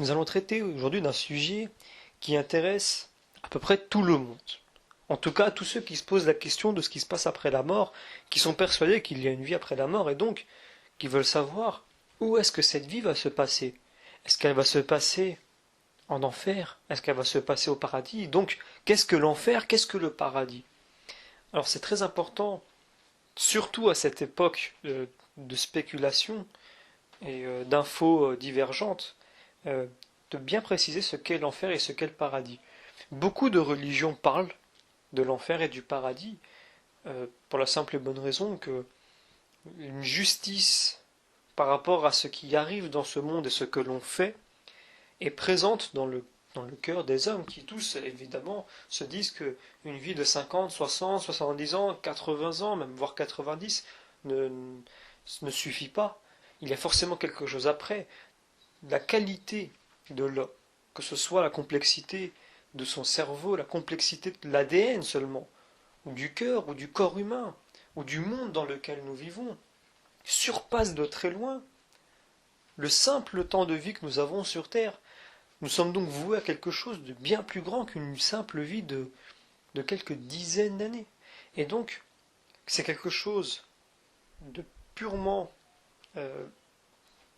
Nous allons traiter aujourd'hui d'un sujet qui intéresse à peu près tout le monde. En tout cas, tous ceux qui se posent la question de ce qui se passe après la mort, qui sont persuadés qu'il y a une vie après la mort et donc qui veulent savoir où est-ce que cette vie va se passer. Est-ce qu'elle va se passer en enfer? Est-ce qu'elle va se passer au paradis? Donc, qu'est-ce que l'enfer? Qu'est-ce que le paradis? Alors, c'est très important, surtout à cette époque de spéculation et d'infos divergentes, euh, de bien préciser ce qu'est l'enfer et ce qu'est le paradis. Beaucoup de religions parlent de l'enfer et du paradis, pour la simple et bonne raison que une justice par rapport à ce qui arrive dans ce monde et ce que l'on fait est présente dans le cœur des hommes qui tous, évidemment, se disent que une vie de 50, 60, 70 ans, 80 ans, même voire 90, ne, ne suffit pas. Il y a forcément quelque chose après. La qualité de l'homme, que ce soit la complexité de son cerveau, la complexité de l'ADN seulement, ou du cœur, ou du corps humain, ou du monde dans lequel nous vivons, surpasse de très loin le simple temps de vie que nous avons sur Terre. Nous sommes donc voués à quelque chose de bien plus grand qu'une simple vie de quelques dizaines d'années. Et donc, c'est quelque chose de purement euh,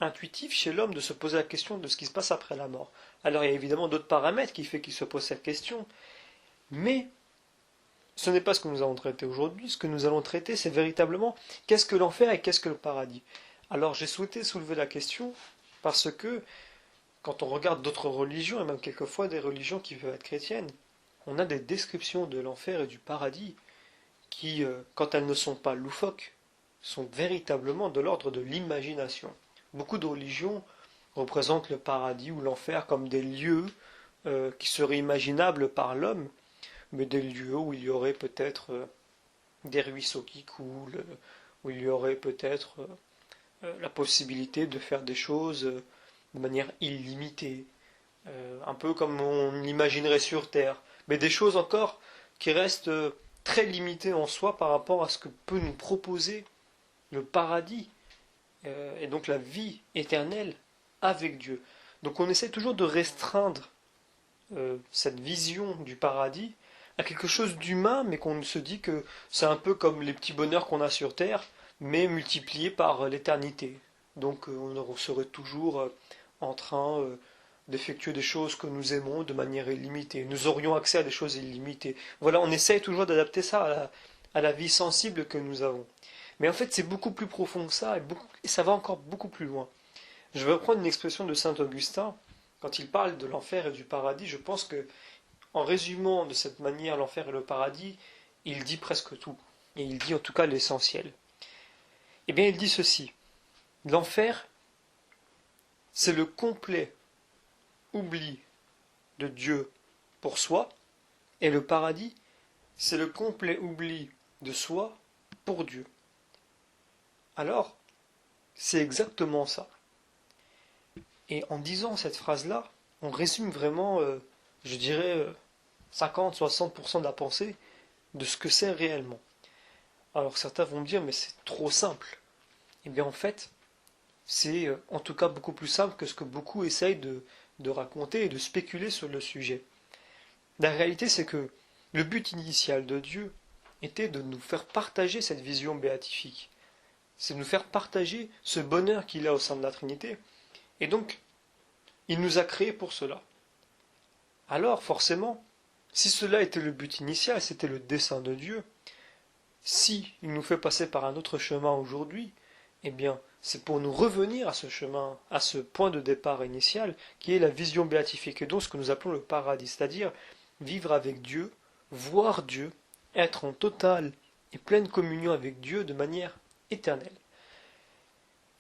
intuitif chez l'homme de se poser la question de ce qui se passe après la mort. Alors il y a évidemment d'autres paramètres qui font qu'il se pose cette question, mais ce n'est pas ce que nous allons traiter aujourd'hui. Ce que nous allons traiter, c'est véritablement qu'est-ce que l'enfer et qu'est-ce que le paradis. Alors j'ai souhaité soulever la question parce que quand on regarde d'autres religions, et même quelquefois des religions qui peuvent être chrétiennes, on a des descriptions de l'enfer et du paradis qui, quand elles ne sont pas loufoques, sont véritablement de l'ordre de l'imagination. Beaucoup de religions représentent le paradis ou l'enfer comme des lieux qui seraient imaginables par l'homme, mais des lieux où il y aurait peut-être des ruisseaux qui coulent, où il y aurait peut-être la possibilité de faire des choses de manière illimitée, un peu comme on l'imaginerait sur Terre, mais des choses encore qui restent très limitées en soi par rapport à ce que peut nous proposer le paradis, et donc la vie éternelle avec Dieu. Donc on essaie toujours de restreindre cette vision du paradis à quelque chose d'humain, mais qu'on se dit que c'est un peu comme les petits bonheurs qu'on a sur Terre, mais multipliés par l'éternité. Donc on serait toujours en train d'effectuer des choses que nous aimons de manière illimitée. Nous aurions accès à des choses illimitées. Voilà, on essaie toujours d'adapter ça à la vie sensible que nous avons. Mais en fait, c'est beaucoup plus profond que ça, et ça va encore beaucoup plus loin. Je vais reprendre une expression de saint Augustin. Quand il parle de l'enfer et du paradis, je pense que, en résumant de cette manière l'enfer et le paradis, il dit presque tout. Et il dit en tout cas l'essentiel. Eh bien, il dit ceci. L'enfer, c'est le complet oubli de Dieu pour soi, et le paradis, c'est le complet oubli de soi pour Dieu. Alors, c'est exactement ça. Et en disant cette phrase-là, on résume vraiment, je dirais, 50-60% de la pensée de ce que c'est réellement. Alors certains vont me dire, mais c'est trop simple. Eh bien en fait, c'est en tout cas beaucoup plus simple que ce que beaucoup essayent de raconter et de spéculer sur le sujet. La réalité, c'est que le but initial de Dieu était de nous faire partager cette vision béatifique. C'est de nous faire partager ce bonheur qu'il a au sein de la Trinité. Et donc, il nous a créés pour cela. Alors, forcément, si cela était le but initial, c'était le dessein de Dieu, si il nous fait passer par un autre chemin aujourd'hui, eh bien, c'est pour nous revenir à ce chemin, à ce point de départ initial, qui est la vision béatifique, et donc ce que nous appelons le paradis, c'est-à-dire vivre avec Dieu, voir Dieu, être en totale et pleine communion avec Dieu de manière éternelle.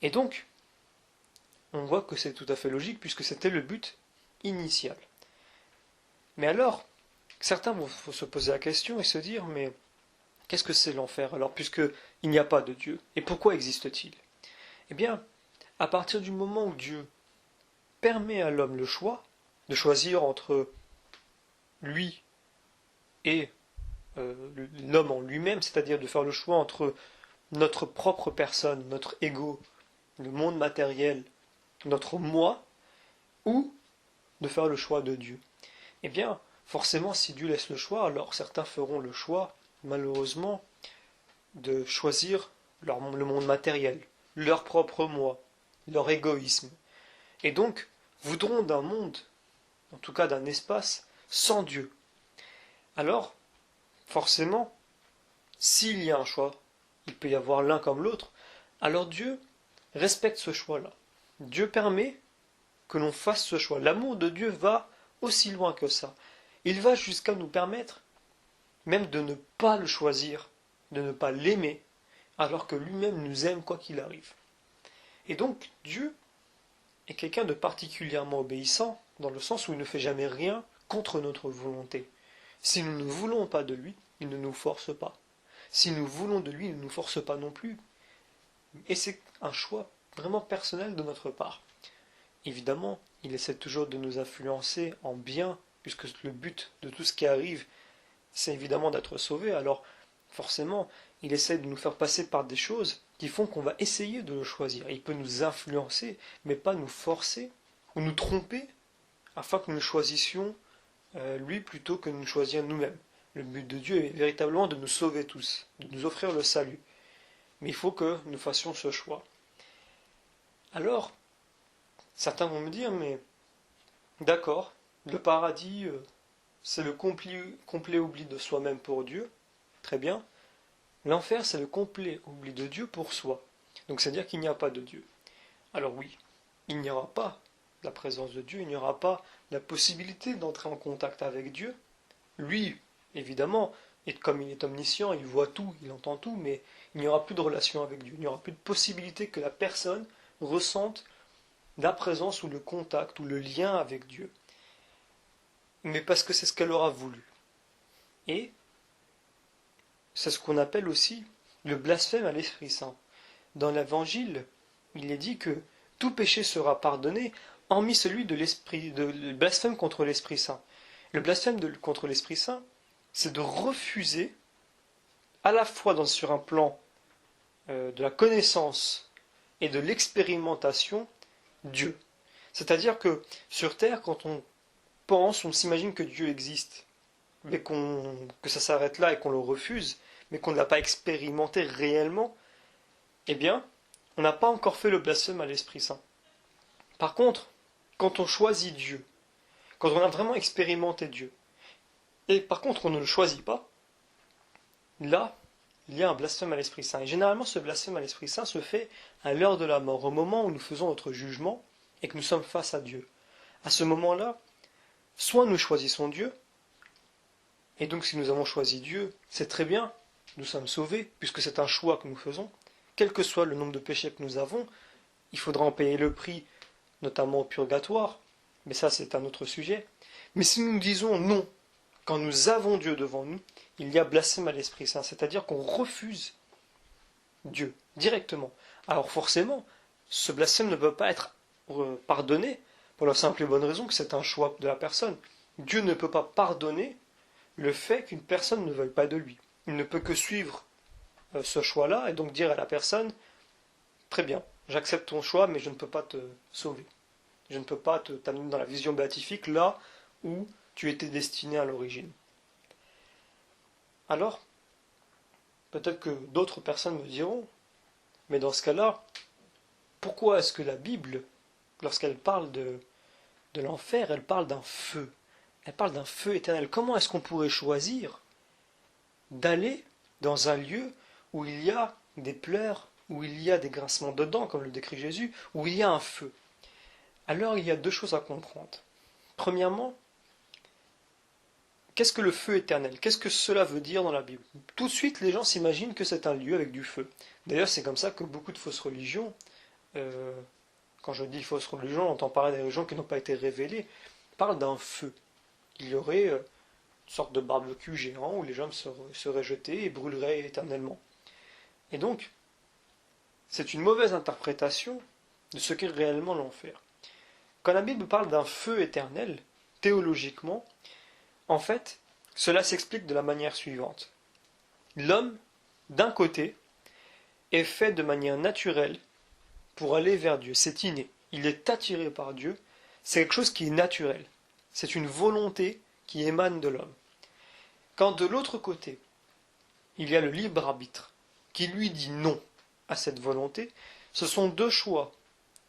Et donc, on voit que c'est tout à fait logique, puisque c'était le but initial. Mais alors, certains vont se poser la question et se dire, mais qu'est-ce que c'est l'enfer alors, puisqu'il n'y a pas de Dieu? Et pourquoi existe-t-il? Eh bien, à partir du moment où Dieu permet à l'homme le choix, de choisir entre lui et l'homme en lui-même, c'est-à-dire de faire le choix entre notre propre personne, notre ego, le monde matériel, notre moi, ou de faire le choix de Dieu. Eh bien, forcément, si Dieu laisse le choix, alors certains feront le choix, malheureusement, de choisir le monde matériel, leur propre moi, leur égoïsme. Et donc, voudront d'un monde, en tout cas d'un espace, sans Dieu. Alors, forcément, s'il y a un choix, il peut y avoir l'un comme l'autre, alors Dieu respecte ce choix-là. Dieu permet que l'on fasse ce choix. L'amour de Dieu va aussi loin que ça. Il va jusqu'à nous permettre même de ne pas le choisir, de ne pas l'aimer, alors que lui-même nous aime quoi qu'il arrive. Et donc Dieu est quelqu'un de particulièrement obéissant, dans le sens où il ne fait jamais rien contre notre volonté. Si nous ne voulons pas de lui, il ne nous force pas. Si nous voulons de lui, il ne nous force pas non plus. Et c'est un choix vraiment personnel de notre part. Évidemment, il essaie toujours de nous influencer en bien, puisque le but de tout ce qui arrive, c'est évidemment d'être sauvé. Alors, forcément, il essaie de nous faire passer par des choses qui font qu'on va essayer de le choisir. Il peut nous influencer, mais pas nous forcer ou nous tromper, afin que nous choisissions lui plutôt que de nous choisir nous-mêmes. Le but de Dieu est véritablement de nous sauver tous, de nous offrir le salut. Mais il faut que nous fassions ce choix. Alors, certains vont me dire, mais d'accord, le paradis, c'est le complet oubli de soi-même pour Dieu, très bien. L'enfer, c'est le complet oubli de Dieu pour soi. Donc c'est-à-dire qu'il n'y a pas de Dieu. Alors oui, il n'y aura pas la présence de Dieu, il n'y aura pas la possibilité d'entrer en contact avec Dieu. Lui, évidemment, et comme il est omniscient, il voit tout, il entend tout, mais il n'y aura plus de relation avec Dieu. Il n'y aura plus de possibilité que la personne ressente la présence ou le contact ou le lien avec Dieu. Mais parce que c'est ce qu'elle aura voulu. Et c'est ce qu'on appelle aussi le blasphème à l'Esprit Saint. Dans l'Évangile, il est dit que tout péché sera pardonné, hormis celui de le blasphème contre l'Esprit Saint. Le blasphème contre l'Esprit Saint, c'est de refuser, à la fois sur un plan de la connaissance et de l'expérimentation, Dieu. C'est-à-dire que sur Terre, quand on pense, on s'imagine que Dieu existe, mais que ça s'arrête là et qu'on le refuse, mais qu'on ne l'a pas expérimenté réellement, eh bien, on n'a pas encore fait le blasphème à l'Esprit Saint. Par contre, quand on choisit Dieu, quand on a vraiment expérimenté Dieu, et par contre on ne le choisit pas, là, il y a un blasphème à l'Esprit Saint. Et généralement, ce blasphème à l'Esprit Saint se fait à l'heure de la mort, au moment où nous faisons notre jugement et que nous sommes face à Dieu. À ce moment-là, soit nous choisissons Dieu, et donc si nous avons choisi Dieu, c'est très bien, nous sommes sauvés, puisque c'est un choix que nous faisons. Quel que soit le nombre de péchés que nous avons, il faudra en payer le prix, notamment au purgatoire, mais ça c'est un autre sujet. Mais si nous disons non, quand nous avons Dieu devant nous, il y a blasphème à l'Esprit Saint, c'est-à-dire qu'on refuse Dieu directement. Alors forcément, ce blasphème ne peut pas être pardonné pour la simple et bonne raison que c'est un choix de la personne. Dieu ne peut pas pardonner le fait qu'une personne ne veuille pas de lui. Il ne peut que suivre ce choix-là et donc dire à la personne, très bien, j'accepte ton choix, mais je ne peux pas te sauver. Je ne peux pas t'amener dans la vision béatifique là où tu étais destiné à l'origine. Alors, peut-être que d'autres personnes me diront, mais dans ce cas-là, pourquoi est-ce que la Bible, lorsqu'elle parle de l'enfer, elle parle d'un feu? Elle parle d'un feu éternel. Comment est-ce qu'on pourrait choisir d'aller dans un lieu où il y a des pleurs, où il y a des grincements de dents, comme le décrit Jésus, où il y a un feu? Alors il y a deux choses à comprendre. Premièrement, qu'est-ce que le feu éternel? Qu'est-ce que cela veut dire dans la Bible? Tout de suite, les gens s'imaginent que c'est un lieu avec du feu. D'ailleurs, c'est comme ça que beaucoup de fausses religions, quand je dis fausses religions, on entend parler des religions qui n'ont pas été révélées, parlent d'un feu. Il y aurait une sorte de barbecue géant où les gens seraient jetés et brûleraient éternellement. Et donc, c'est une mauvaise interprétation de ce qu'est réellement l'enfer. Quand la Bible parle d'un feu éternel, théologiquement, en fait, cela s'explique de la manière suivante. L'homme, d'un côté, est fait de manière naturelle pour aller vers Dieu. C'est inné. Il est attiré par Dieu. c'est quelque chose qui est naturel. C'est une volonté qui émane de l'homme. Quand de l'autre côté, il y a le libre arbitre qui lui dit non à cette volonté, ce sont deux choix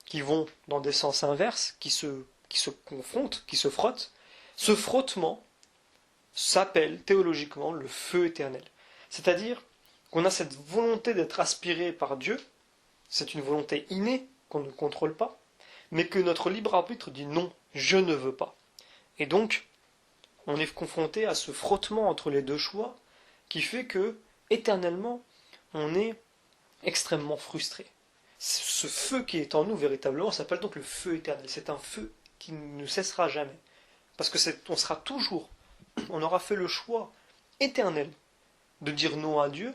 qui vont dans des sens inverses, qui se confrontent, qui se frottent. Ce frottement s'appelle théologiquement le feu éternel. C'est-à-dire qu'on a cette volonté d'être aspiré par Dieu, c'est une volonté innée qu'on ne contrôle pas, mais que notre libre arbitre dit non, je ne veux pas. Et donc, on est confronté à ce frottement entre les deux choix qui fait que, éternellement, on est extrêmement frustré. Ce feu qui est en nous, véritablement, s'appelle donc le feu éternel. C'est un feu qui ne cessera jamais. Parce que on sera toujours, on aura fait le choix éternel de dire non à Dieu,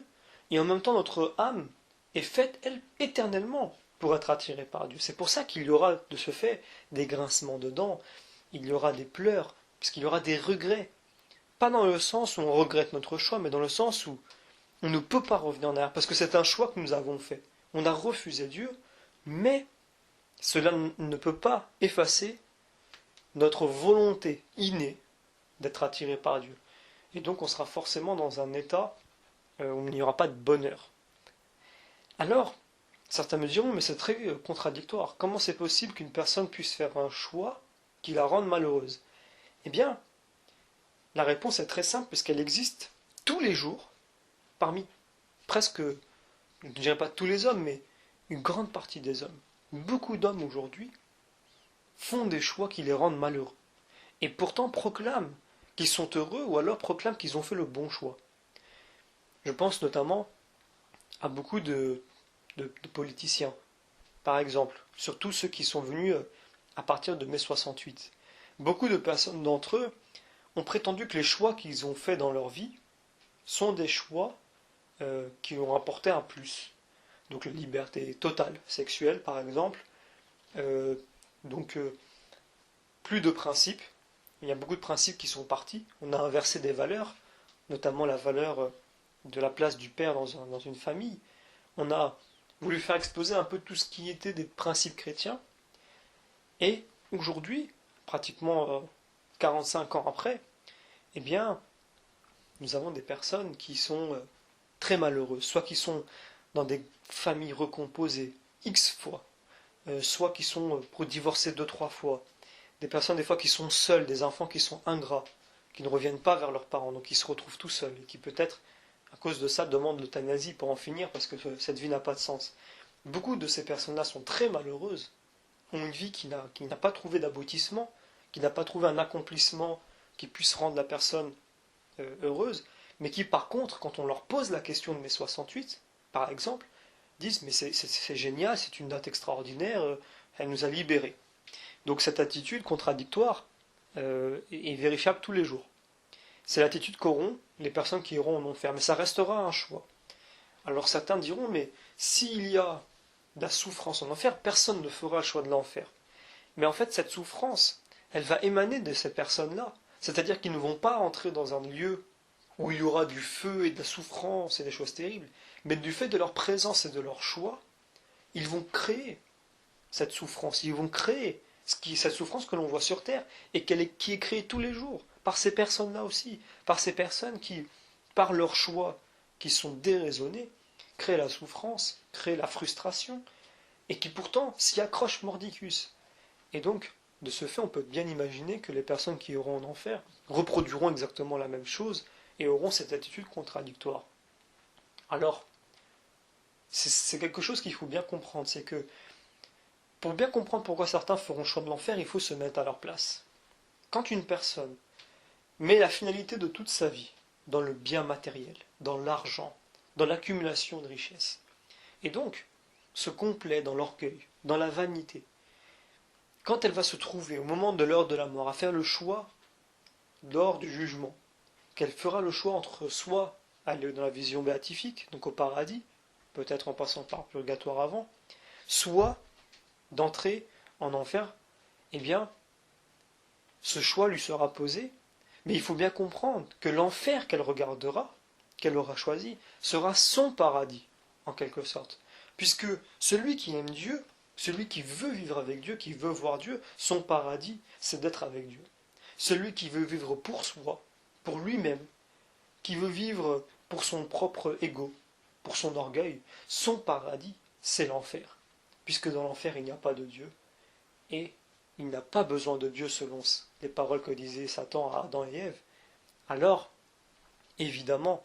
et en même temps notre âme est faite, elle, éternellement pour être attirée par Dieu. C'est pour ça qu'il y aura de ce fait des grincements de dents, il y aura des pleurs, puisqu'il y aura des regrets. Pas dans le sens où on regrette notre choix, mais dans le sens où on ne peut pas revenir en arrière, parce que c'est un choix que nous avons fait. On a refusé Dieu, mais cela ne peut pas effacer notre volonté innée d'être attiré par Dieu. Et donc on sera forcément dans un état où il n'y aura pas de bonheur. Alors, certains me diront, mais c'est très contradictoire. Comment c'est possible qu'une personne puisse faire un choix qui la rende malheureuse? Eh bien, la réponse est très simple, puisqu'elle existe tous les jours, parmi presque, je ne dirais pas tous les hommes, mais une grande partie des hommes. Beaucoup d'hommes aujourd'hui font des choix qui les rendent malheureux. Et pourtant proclament qu'ils sont heureux, ou alors proclament qu'ils ont fait le bon choix. Je pense notamment à beaucoup de politiciens, par exemple, surtout ceux qui sont venus à partir de mai 68. Beaucoup de personnes d'entre eux ont prétendu que les choix qu'ils ont faits dans leur vie sont des choix qui ont apporté un plus. Donc la liberté totale sexuelle, par exemple. Euh, plus de principes. Il y a beaucoup de principes qui sont partis. On a inversé des valeurs, notamment la valeur de la place du père dans une famille. On a voulu faire exploser un peu tout ce qui était des principes chrétiens. Et aujourd'hui, pratiquement 45 ans après, eh bien, nous avons des personnes qui sont très malheureuses, soit qui sont dans des familles recomposées X fois, soit qui sont divorcées 2, 3 fois, des personnes des fois qui sont seules, des enfants qui sont ingrats, qui ne reviennent pas vers leurs parents, donc qui se retrouvent tout seuls, et qui peut-être, à cause de ça, demandent l'euthanasie pour en finir, parce que cette vie n'a pas de sens. Beaucoup de ces personnes-là sont très malheureuses, ont une vie qui n'a pas trouvé d'aboutissement, qui n'a pas trouvé un accomplissement qui puisse rendre la personne heureuse, mais qui par contre, quand on leur pose la question de mai 68, par exemple, disent mais c'est génial, c'est une date extraordinaire, elle nous a libérés. Donc cette attitude contradictoire est vérifiable tous les jours. C'est l'attitude qu'auront les personnes qui iront en enfer, mais ça restera un choix. Alors certains diront, mais s'il y a de la souffrance en enfer, personne ne fera le choix de l'enfer. Mais en fait, cette souffrance, elle va émaner de ces personnes-là. C'est-à-dire qu'ils ne vont pas entrer dans un lieu où il y aura du feu et de la souffrance et des choses terribles, mais du fait de leur présence et de leur choix, ils vont créer cette souffrance, ils vont créer cette souffrance que l'on voit sur Terre, et qui est créée tous les jours, par ces personnes-là aussi, par ces personnes qui, par leurs choix, qui sont déraisonnés, créent la souffrance, créent la frustration, et qui pourtant s'y accrochent mordicus. Et donc, de ce fait, on peut bien imaginer que les personnes qui iront en enfer reproduiront exactement la même chose, et auront cette attitude contradictoire. Alors, c'est quelque chose qu'il faut bien comprendre, c'est que pour bien comprendre pourquoi certains feront le choix de l'enfer, il faut se mettre à leur place. Quand une personne met la finalité de toute sa vie dans le bien matériel, dans l'argent, dans l'accumulation de richesses, et donc se complaît dans l'orgueil, dans la vanité, quand elle va se trouver au moment de l'heure de la mort à faire le choix lors du jugement, qu'elle fera le choix entre soit aller dans la vision béatifique, donc au paradis, peut-être en passant par le purgatoire avant, soit d'entrer en enfer, eh bien, ce choix lui sera posé, mais il faut bien comprendre que l'enfer qu'elle regardera, qu'elle aura choisi, sera son paradis, en quelque sorte. Puisque celui qui aime Dieu Celui qui veut vivre avec Dieu, qui veut voir Dieu, son paradis, c'est d'être avec Dieu. Celui qui veut vivre pour soi, pour lui-même, qui veut vivre pour son propre ego, pour son orgueil, son paradis, c'est l'enfer. Puisque dans l'enfer, il n'y a pas de Dieu. Et il n'a pas besoin de Dieu selon les paroles que disait Satan à Adam et Ève. Alors, évidemment,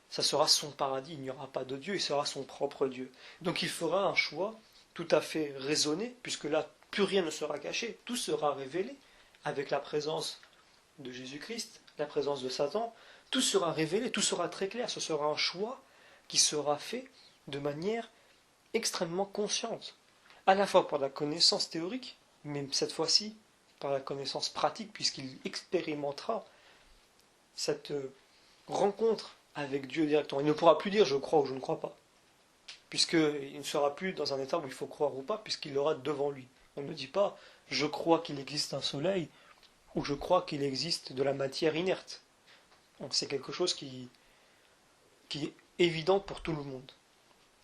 ça sera son paradis, il n'y aura pas de Dieu, il sera son propre Dieu. Donc il fera un choix tout à fait raisonné, puisque là, plus rien ne sera caché, tout sera révélé, avec la présence de Jésus-Christ, la présence de Satan, tout sera révélé, tout sera très clair, ce sera un choix qui sera fait de manière extrêmement consciente, à la fois par la connaissance théorique, mais cette fois-ci par la connaissance pratique, puisqu'il expérimentera cette rencontre avec Dieu directement. Il ne pourra plus dire je crois ou je ne crois pas, puisqu'il ne sera plus dans un état où il faut croire ou pas, puisqu'il l'aura devant lui. On ne dit pas je crois qu'il existe un soleil ou je crois qu'il existe de la matière inerte. Donc c'est quelque chose qui est évident pour tout le monde.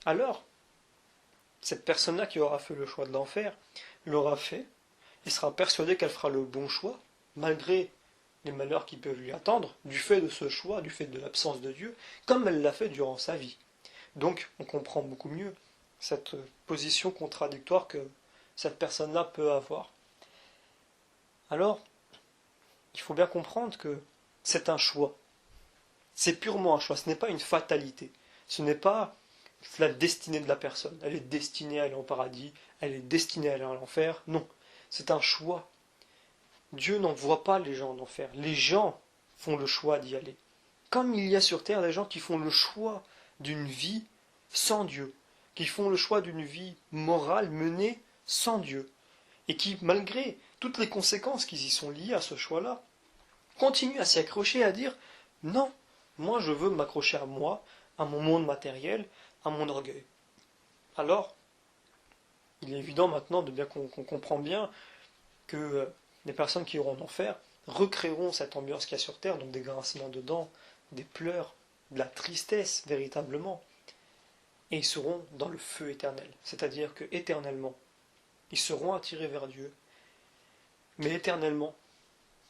Alors, cette personne-là qui aura fait le choix de l'enfer l'aura fait et sera persuadée qu'elle fera le bon choix, malgré les malheurs qui peuvent lui attendre, du fait de ce choix, du fait de l'absence de Dieu, comme elle l'a fait durant sa vie. Donc, on comprend beaucoup mieux cette position contradictoire que cette personne-là peut avoir. Alors, il faut bien comprendre que c'est un choix. C'est purement un choix, ce n'est pas une fatalité. Ce n'est pas la destinée de la personne. Elle est destinée à aller en paradis, elle est destinée à aller en enfer. Non, c'est un choix. Dieu n'envoie pas les gens en enfer. Les gens font le choix d'y aller. Comme il y a sur terre des gens qui font le choix d'une vie sans Dieu, qui font le choix d'une vie morale menée sans Dieu, et qui, malgré toutes les conséquences qui y sont liées à ce choix-là, continuent à s'y accrocher, à dire non, moi je veux m'accrocher à moi, à mon monde matériel, à mon orgueil. Alors, il est évident maintenant de bien qu'on comprend bien que les personnes qui iront en enfer recréeront cette ambiance qu'il y a sur terre, donc des grincements de dents, des pleurs, de la tristesse véritablement, et ils seront dans le feu éternel. C'est-à-dire que éternellement, ils seront attirés vers Dieu, mais éternellement,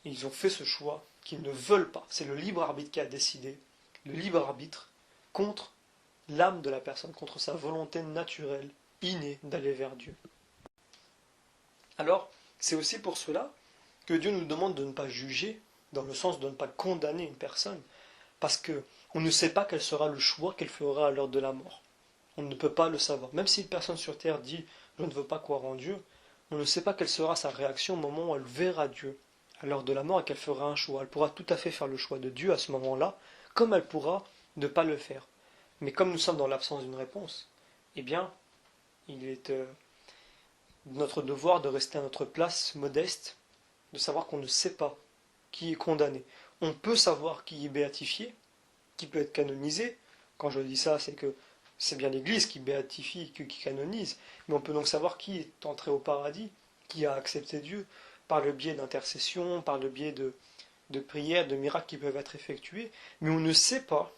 ils ont fait ce choix qu'ils ne veulent pas. C'est le libre arbitre qui a décidé, le libre arbitre contre l'âme de la personne, contre sa volonté naturelle, innée, d'aller vers Dieu. Alors, c'est aussi pour cela que Dieu nous demande de ne pas juger, dans le sens de ne pas condamner une personne, parce que on ne sait pas quel sera le choix qu'elle fera à l'heure de la mort. On ne peut pas le savoir. Même si une personne sur terre dit je ne veux pas croire en Dieu, on ne sait pas quelle sera sa réaction au moment où elle verra Dieu à l'heure de la mort et qu'elle fera un choix. Elle pourra tout à fait faire le choix de Dieu à ce moment-là, comme elle pourra ne pas le faire. Mais comme nous sommes dans l'absence d'une réponse, eh bien, il est notre devoir de rester à notre place modeste, de savoir qu'on ne sait pas qui est condamné. On peut savoir qui est béatifié, qui peut être canonisé. Quand je dis ça, c'est que c'est bien l'Église qui béatifie, qui canonise, mais on peut donc savoir qui est entré au paradis, qui a accepté Dieu, par le biais d'intercession, par le biais de prières, de miracles qui peuvent être effectués, mais on ne sait pas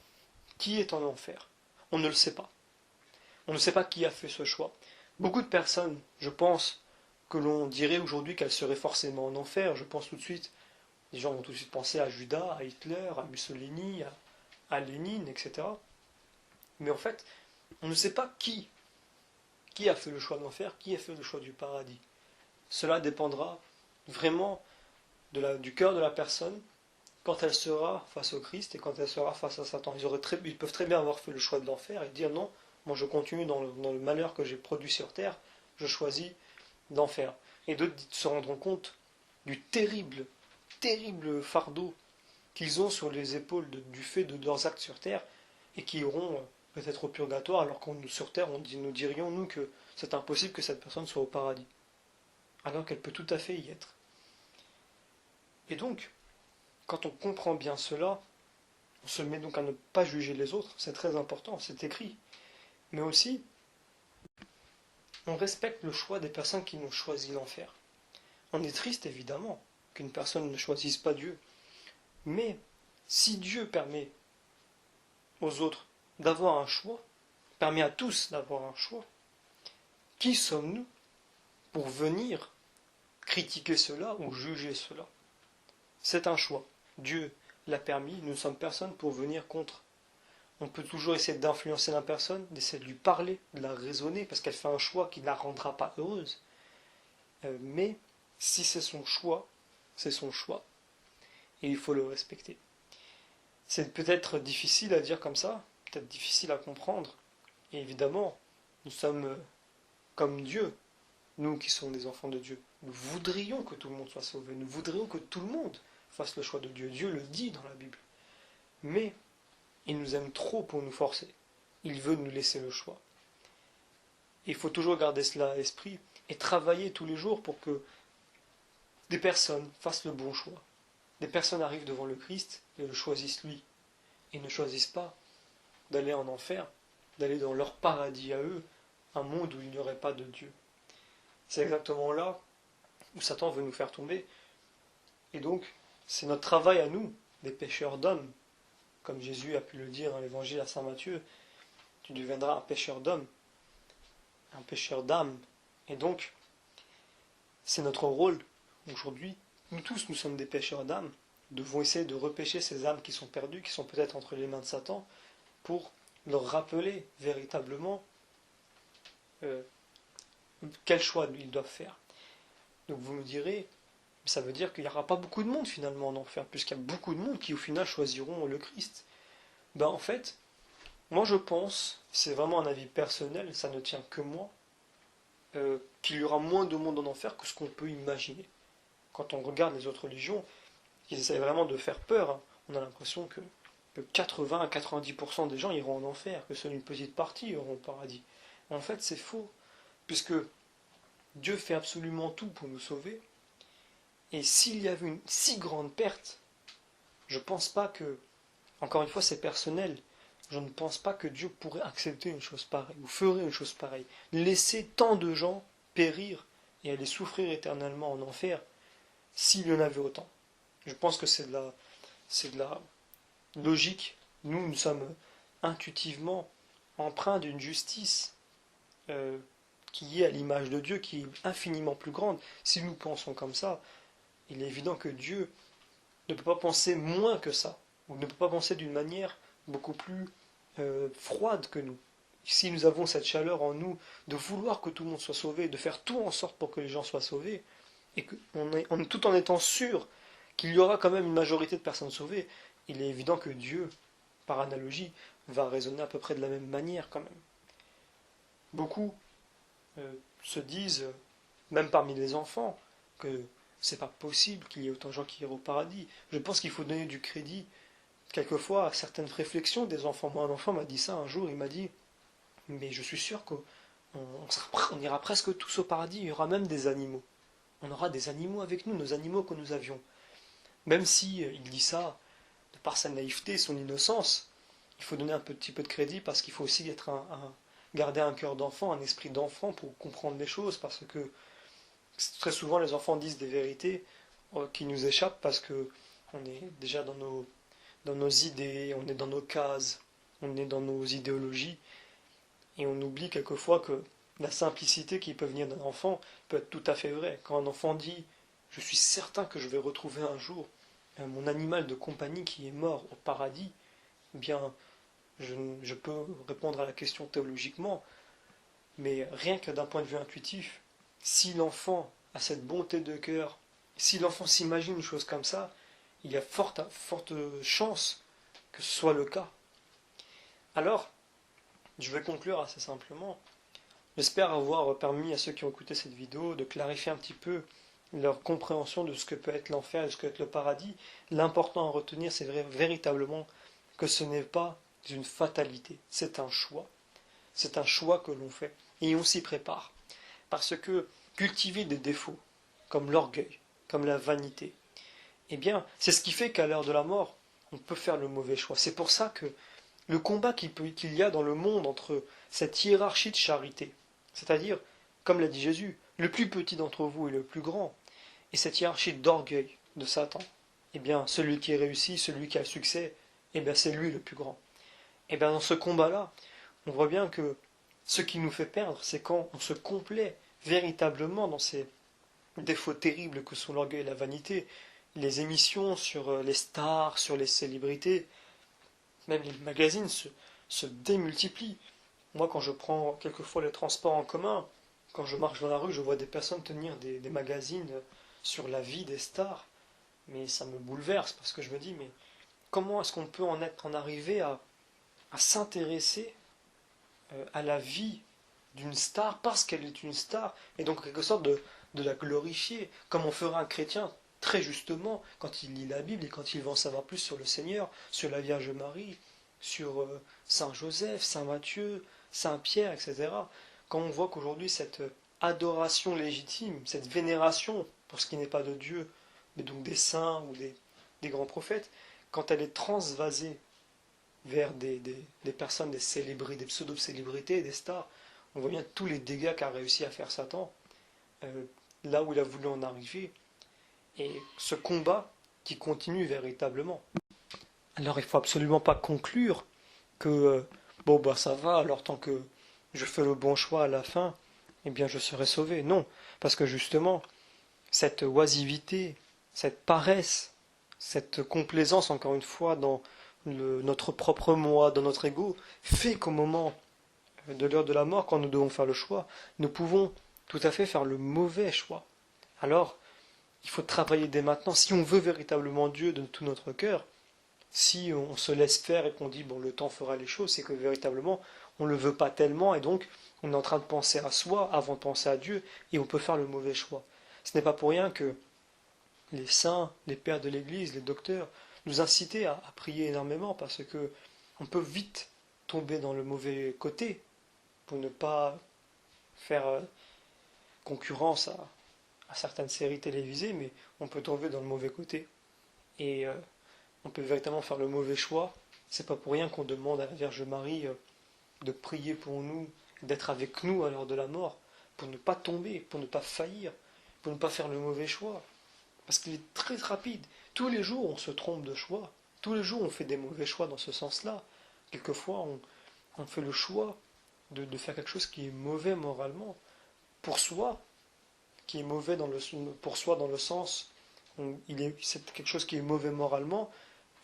qui est en enfer. On ne le sait pas. On ne sait pas qui a fait ce choix. Beaucoup de personnes, je pense, que l'on dirait aujourd'hui qu'elles seraient forcément en enfer. Je pense tout de suite, les gens vont tout de suite penser à Judas, à Hitler, à Mussolini, à Lénine, etc. Mais en fait, on ne sait pas qui a fait le choix de l'enfer, qui a fait le choix du paradis. Cela dépendra vraiment du cœur de la personne quand elle sera face au Christ et quand elle sera face à Satan. Ils peuvent très bien avoir fait le choix de l'enfer et dire non, moi je continue dans le malheur que j'ai produit sur terre, je choisis l'enfer. Et d'autres se rendront compte du terrible, terrible fardeau qu'ils ont sur les épaules du fait de leurs actes sur terre et qui iront peut-être au purgatoire alors qu'on sur terre nous dirions nous que c'est impossible que cette personne soit au paradis alors qu'elle peut tout à fait y être. Et donc, quand on comprend bien cela, on se met donc à ne pas juger les autres, c'est très important, c'est écrit. Mais aussi, on respecte le choix des personnes qui ont choisi l'enfer. On est triste évidemment qu'une personne ne choisisse pas Dieu. Mais si Dieu permet aux autres d'avoir un choix, permet à tous d'avoir un choix, qui sommes-nous pour venir critiquer cela ou juger cela. C'est un choix. Dieu l'a permis, nous ne sommes personne pour venir contre. On peut toujours essayer d'influencer la personne, d'essayer de lui parler, de la raisonner, parce qu'elle fait un choix qui ne la rendra pas heureuse. Mais si c'est son choix, c'est son choix. Et il faut le respecter. C'est peut-être difficile à dire comme ça, peut-être difficile à comprendre. Et évidemment, nous sommes comme Dieu, nous qui sommes des enfants de Dieu. Nous voudrions que tout le monde soit sauvé, nous voudrions que tout le monde fasse le choix de Dieu. Dieu le dit dans la Bible. Mais il nous aime trop pour nous forcer. Il veut nous laisser le choix. Il faut toujours garder cela à l'esprit et travailler tous les jours pour que des personnes fassent le bon choix. Des personnes arrivent devant le Christ et le choisissent lui. Et ne choisissent pas d'aller en enfer, d'aller dans leur paradis à eux, un monde où il n'y aurait pas de Dieu. C'est exactement là où Satan veut nous faire tomber. Et donc, c'est notre travail à nous, des pécheurs d'hommes, comme Jésus a pu le dire dans l'évangile à saint Matthieu, tu deviendras un pécheur d'hommes, un pécheur d'âmes. Et donc, c'est notre rôle aujourd'hui. Nous tous, nous sommes des pécheurs d'âmes. Nous devons essayer de repêcher ces âmes qui sont perdues, qui sont peut-être entre les mains de Satan, pour leur rappeler véritablement quel choix ils doivent faire. Donc vous me direz, ça veut dire qu'il n'y aura pas beaucoup de monde finalement en enfer, puisqu'il y a beaucoup de monde qui au final choisiront le Christ. Ben en fait, moi je pense, c'est vraiment un avis personnel, ça ne tient que moi, qu'il y aura moins de monde en enfer que ce qu'on peut imaginer. Quand on regarde les autres religions, ils essayent vraiment de faire peur. Hein. On a l'impression que 80 à 90% des gens iront en enfer, que seule une petite partie iront au paradis. En fait, c'est faux, puisque Dieu fait absolument tout pour nous sauver. Et s'il y avait une si grande perte, je ne pense pas que, encore une fois c'est personnel, je ne pense pas que Dieu pourrait accepter une chose pareille, ou ferait une chose pareille. Laisser tant de gens périr et aller souffrir éternellement en enfer, s'il y en avait autant. Je pense que c'est de la logique. Nous sommes intuitivement empreints d'une justice qui est à l'image de Dieu, qui est infiniment plus grande. Si nous pensons comme ça, il est évident que Dieu ne peut pas penser moins que ça, ou ne peut pas penser d'une manière beaucoup plus froide que nous. Si nous avons cette chaleur en nous de vouloir que tout le monde soit sauvé, de faire tout en sorte pour que les gens soient sauvés, et tout en étant sûr qu'il y aura quand même une majorité de personnes sauvées, il est évident que Dieu, par analogie, va raisonner à peu près de la même manière quand même. Beaucoup se disent, même parmi les enfants, que c'est pas possible qu'il y ait autant de gens qui iront au paradis. Je pense qu'il faut donner du crédit quelquefois à certaines réflexions des enfants. Moi, un enfant m'a dit ça un jour, il m'a dit, mais je suis sûr qu'on ira presque tous au paradis, il y aura même des animaux. On aura des animaux avec nous, nos animaux que nous avions. Même si il dit ça, de par sa naïveté, son innocence, il faut donner un petit peu de crédit parce qu'il faut aussi garder un cœur d'enfant, un esprit d'enfant pour comprendre les choses, parce que très souvent les enfants disent des vérités qui nous échappent parce que on est déjà dans nos idées, on est dans nos cases, on est dans nos idéologies, et on oublie quelquefois que la simplicité qui peut venir d'un enfant peut être tout à fait vraie. Quand un enfant dit « Je suis certain que je vais retrouver un jour mon animal de compagnie qui est mort au paradis », eh bien, je peux répondre à la question théologiquement, mais rien que d'un point de vue intuitif, si l'enfant a cette bonté de cœur, si l'enfant s'imagine une chose comme ça, il y a forte chance que ce soit le cas. Alors, je vais conclure assez simplement. J'espère avoir permis à ceux qui ont écouté cette vidéo de clarifier un petit peu leur compréhension de ce que peut être l'enfer et de ce que peut être le paradis. L'important à retenir, c'est véritablement que ce n'est pas une fatalité, c'est un choix. C'est un choix que l'on fait et on s'y prépare. Parce que cultiver des défauts, comme l'orgueil, comme la vanité, eh bien, c'est ce qui fait qu'à l'heure de la mort, on peut faire le mauvais choix. C'est pour ça que le combat qu'il y a dans le monde entre cette hiérarchie de charité, c'est-à-dire, comme l'a dit Jésus, le plus petit d'entre vous est le plus grand, et cette hiérarchie d'orgueil de Satan, eh bien, celui qui réussit, celui qui a le succès, eh bien, c'est lui le plus grand. Eh bien, dans ce combat-là, on voit bien que ce qui nous fait perdre, c'est quand on se complaît véritablement dans ces défauts terribles que sont l'orgueil et la vanité. Les émissions sur les stars, sur les célébrités, même les magazines se démultiplient. Moi, quand je prends quelquefois les transports en commun, quand je marche dans la rue, je vois des personnes tenir des magazines sur la vie des stars, mais ça me bouleverse parce que je me dis, mais comment est-ce qu'on peut en arriver à s'intéresser à la vie d'une star parce qu'elle est une star, et donc en quelque sorte de la glorifier, comme on ferait un chrétien très justement quand il lit la Bible et quand il veut en savoir plus sur le Seigneur, sur la Vierge Marie, sur Saint Joseph, Saint Matthieu, Saint Pierre, etc. Quand on voit qu'aujourd'hui cette adoration légitime, cette vénération pour ce qui n'est pas de Dieu, mais donc des saints ou des grands prophètes, quand elle est transvasée vers des personnes, des célébrités, des pseudo-célébrités, des stars, on voit bien tous les dégâts qu'a réussi à faire Satan, euh, là où il a voulu en arriver, et ce combat qui continue véritablement. Alors il faut absolument pas conclure que bon bah ça va, alors tant que je fais le bon choix à la fin, eh bien je serai sauvé. Non, parce que justement, cette oisivité, cette paresse, cette complaisance, encore une fois, dans notre propre moi, dans notre ego, fait qu'au moment de l'heure de la mort, quand nous devons faire le choix, nous pouvons tout à fait faire le mauvais choix. Alors, il faut travailler dès maintenant. Si on veut véritablement Dieu de tout notre cœur, si on se laisse faire et qu'on dit bon le temps fera les choses, c'est que véritablement on ne le veut pas tellement et donc on est en train de penser à soi avant de penser à Dieu et on peut faire le mauvais choix. Ce n'est pas pour rien que les saints, les pères de l'Église, les docteurs nous incitaient à prier énormément parce que on peut vite tomber dans le mauvais côté pour ne pas faire concurrence à certaines séries télévisées, mais on peut tomber dans le mauvais côté. Et on peut véritablement faire le mauvais choix. C'est pas pour rien qu'on demande à la Vierge Marie de prier pour nous, d'être avec nous à l'heure de la mort, pour ne pas tomber, pour ne pas faillir, pour ne pas faire le mauvais choix. Parce qu'il est très rapide. Tous les jours, on se trompe de choix. Tous les jours, on fait des mauvais choix dans ce sens-là. Quelquefois, on fait le choix de faire quelque chose qui est mauvais moralement, pour soi, qui est mauvais pour soi dans le sens où c'est quelque chose qui est mauvais moralement,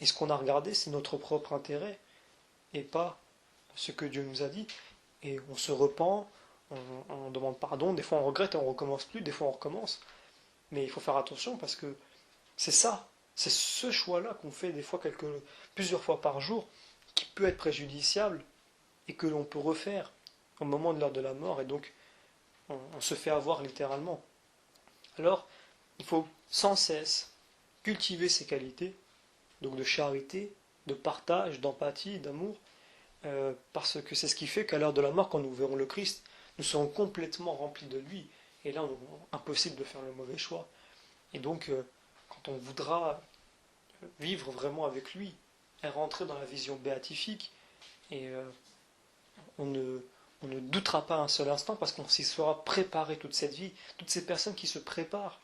et ce qu'on a regardé, c'est notre propre intérêt, et pas ce que Dieu nous a dit. Et on se repent, on demande pardon, des fois on regrette et on recommence plus, des fois on recommence. Mais il faut faire attention parce que c'est ça, c'est ce choix-là qu'on fait des fois plusieurs fois par jour, qui peut être préjudiciable et que l'on peut refaire au moment de l'heure de la mort, et donc on se fait avoir littéralement. Alors, il faut sans cesse cultiver ces qualités, donc de charité, de partage, d'empathie, d'amour, parce que c'est ce qui fait qu'à l'heure de la mort, quand nous verrons le Christ, nous serons complètement remplis de lui, et là, impossible de faire le mauvais choix. Et donc, quand on voudra vivre vraiment avec lui, et rentrer dans la vision béatifique, et on ne, on ne doutera pas un seul instant, parce qu'on s'y sera préparé toute cette vie, toutes ces personnes qui se préparent,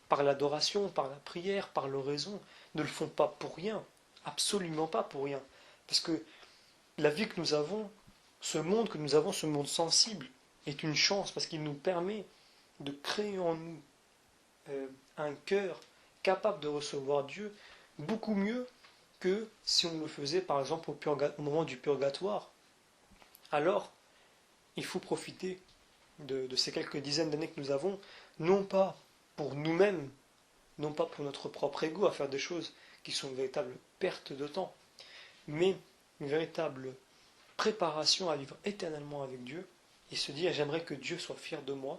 par l'adoration, par la prière, par l'oraison, ne le font pas pour rien, absolument pas pour rien. Parce que la vie que nous avons, ce monde que nous avons, ce monde sensible, est une chance parce qu'il nous permet de créer en nous un cœur capable de recevoir Dieu beaucoup mieux que si on le faisait par exemple au moment du purgatoire. Alors, il faut profiter de ces quelques dizaines d'années que nous avons, non pas pour nous-mêmes, non pas pour notre propre ego à faire des choses qui sont une véritable perte de temps, mais une véritable préparation à vivre éternellement avec Dieu et se dire j'aimerais que Dieu soit fier de moi,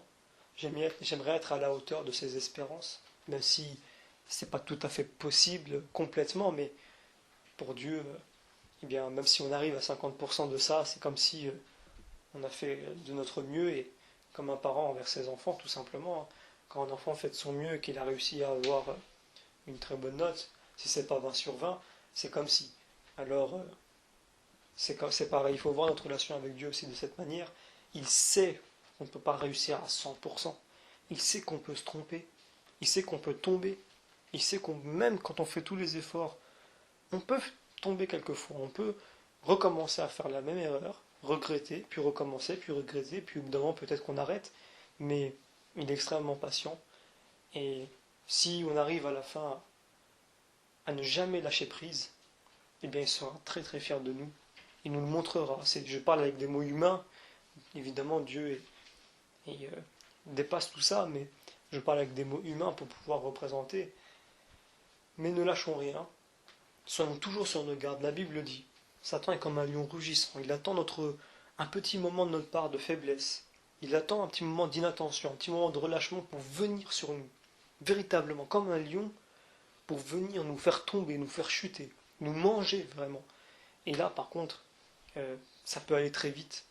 j'aimerais être à la hauteur de ses espérances, même si c'est pas tout à fait possible complètement, mais pour Dieu, eh bien, même si on arrive à 50% de ça, c'est comme si on a fait de notre mieux et comme un parent envers ses enfants, tout simplement. Quand un enfant fait de son mieux et qu'il a réussi à avoir une très bonne note, si c'est pas 20 sur 20, c'est comme si. Alors, c'est pareil, il faut voir notre relation avec Dieu aussi de cette manière. Il sait qu'on ne peut pas réussir à 100%. Il sait qu'on peut se tromper. Il sait qu'on peut tomber. Il sait qu'on, même quand on fait tous les efforts, on peut tomber quelquefois. On peut recommencer à faire la même erreur, regretter, puis recommencer, puis regretter, puis au bout d'un moment peut-être qu'on arrête. mais il est extrêmement patient. Et si on arrive à la fin à ne jamais lâcher prise, eh bien il sera très très fier de nous. Il nous le montrera. Je parle avec des mots humains, évidemment Dieu dépasse tout ça, mais je parle avec des mots humains pour pouvoir représenter. Mais ne lâchons rien, soyons toujours sur nos gardes. La Bible le dit. Satan est comme un lion rugissant. Il attend un petit moment de notre part de faiblesse. Il attend un petit moment d'inattention, un petit moment de relâchement pour venir sur nous. Véritablement, comme un lion, pour venir nous faire tomber, nous faire chuter, nous manger vraiment. Et là, par contre, ça peut aller très vite.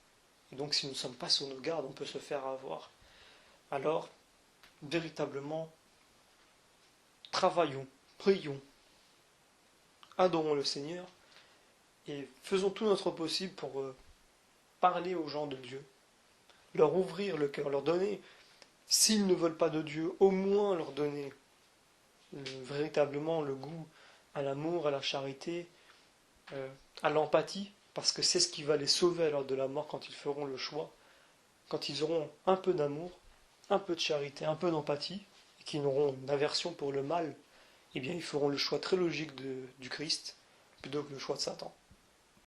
Et donc, si nous ne sommes pas sur nos gardes, on peut se faire avoir. Alors, véritablement, travaillons, prions, adorons le Seigneur et faisons tout notre possible pour parler aux gens de Dieu, leur ouvrir le cœur, leur donner, s'ils ne veulent pas de Dieu, au moins leur donner véritablement le goût à l'amour, à la charité, à l'empathie, parce que c'est ce qui va les sauver à l'heure de la mort quand ils feront le choix, quand ils auront un peu d'amour, un peu de charité, un peu d'empathie, et qu'ils n'auront une pour le mal, eh bien ils feront le choix très logique du Christ plutôt que le choix de Satan.